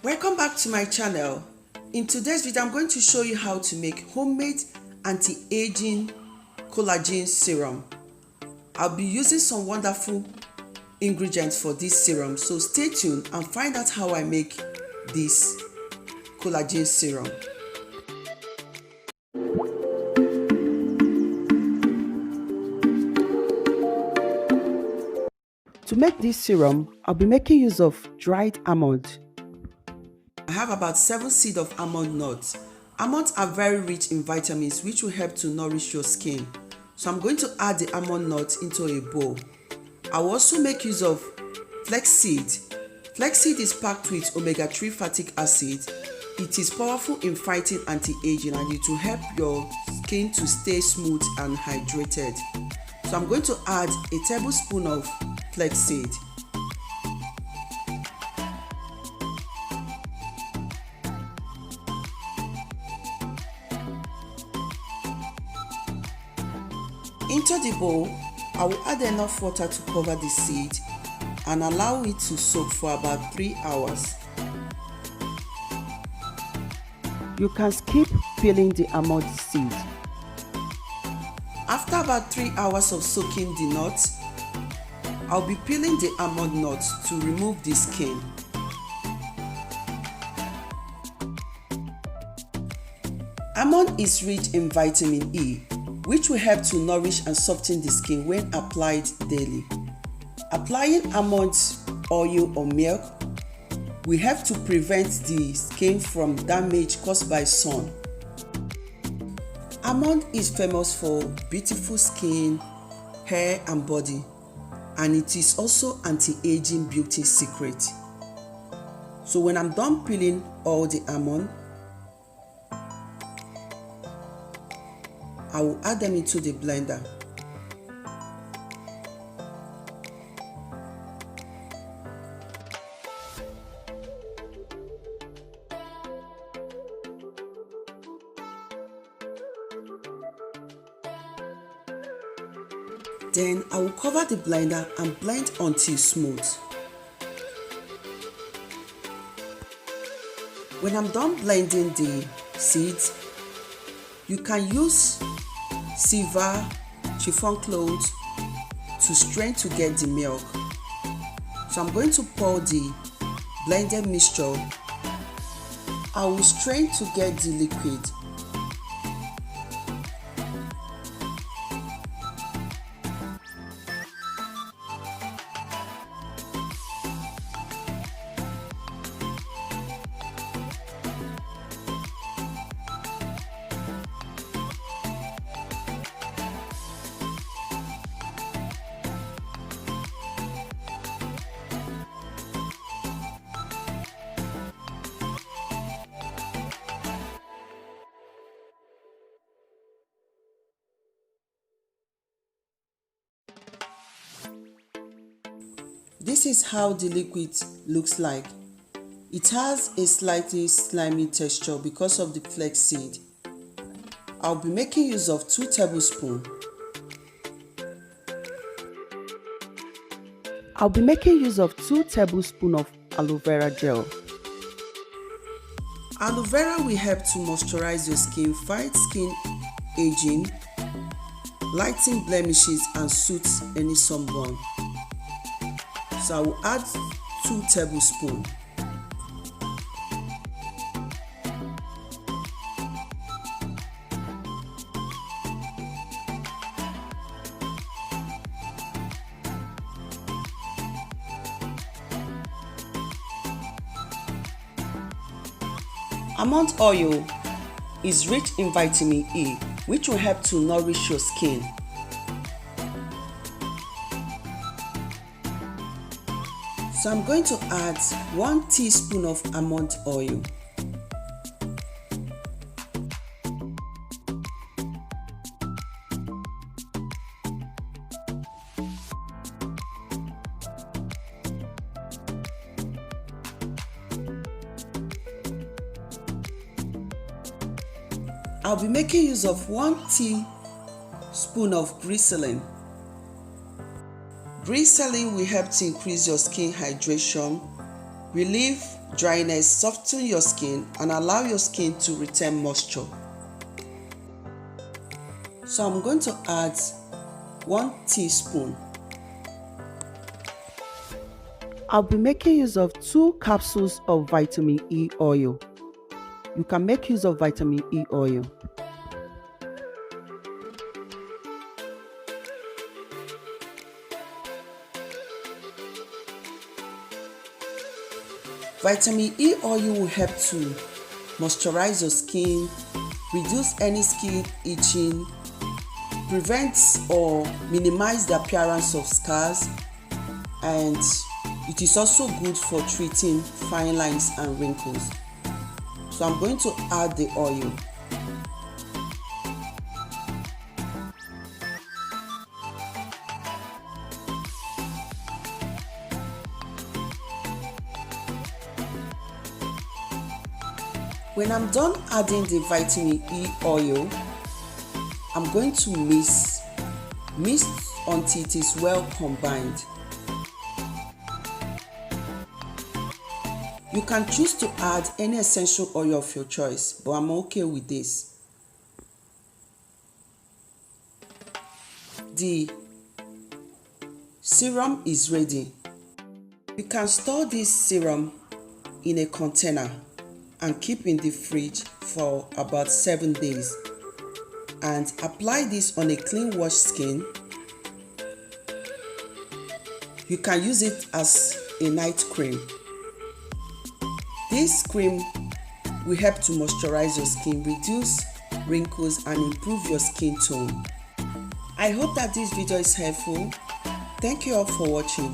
Welcome back to my channel. In today's video, I'm going to show you how to make homemade anti-aging collagen serum. I'll be using some wonderful ingredients for this serum, so stay tuned and find out how I make this collagen serum. To make this serum, I'll be making use of dried almond. I have about 7 seeds of almond nuts. Almonds are very rich in vitamins which will help to nourish your skin. So I'm going to add the almond nuts into a bowl. I will also make use of flaxseed. Flaxseed is packed with omega-3 fatty acid. It is powerful in fighting anti-aging and it will help your skin to stay smooth and hydrated. So I'm going to add a tablespoon of flaxseed. Into the bowl, I will add enough water to cover the seed and allow it to soak for about 3 hours. You can skip peeling the almond seed. After about 3 hours of soaking the nuts, I'll be peeling the almond nuts to remove the skin. Almond is rich in vitamin E, which will help to nourish and soften the skin when applied daily. Applying almond oil or milk will help to prevent the skin from damage caused by sun. Almond is famous for beautiful skin, hair and body, and it is also anti-aging beauty secret. So when I'm done peeling all the almond, I will add them into the blender. Then I will cover the blender and blend until smooth. When I'm done blending the seeds, you can use silver chiffon cloth to strain to get the milk. So I'm going to pour the blended mixture. I will strain to get the liquid. This is how the liquid looks like. It has a slightly slimy texture because of the flaxseed. I'll be making use of 2 tablespoons. I'll be making use of 2 tablespoons of aloe vera gel. Aloe vera will help to moisturize your skin, fight skin aging, lighten blemishes and soothe any sunburn. So I will add 2 tablespoons. Almond oil is rich in vitamin E, which will help to nourish your skin. So I'm going to add 1 teaspoon of almond oil. I'll be making use of 1 teaspoon of glycerin. Glycerin will help to increase your skin hydration, relieve dryness, soften your skin and allow your skin to retain moisture. So I'm going to add 1 teaspoon. I'll be making use of 2 capsules of vitamin E oil. You can make use of vitamin E oil. Vitamin E oil will help to moisturize your skin, reduce any skin itching, prevent or minimize the appearance of scars, and it is also good for treating fine lines and wrinkles. So I'm going to add the oil. When I'm done adding the vitamin E oil, I'm going to mix until it is well combined. You can choose to add any essential oil of your choice, but I'm okay with this. The serum is ready. You can store this serum in a container and keep in the fridge for about 7 days, and apply this on a clean washed skin. You can use it as a night cream. This cream will help to moisturize your skin, reduce wrinkles and improve your skin tone. I hope that this video is helpful. Thank you all for watching.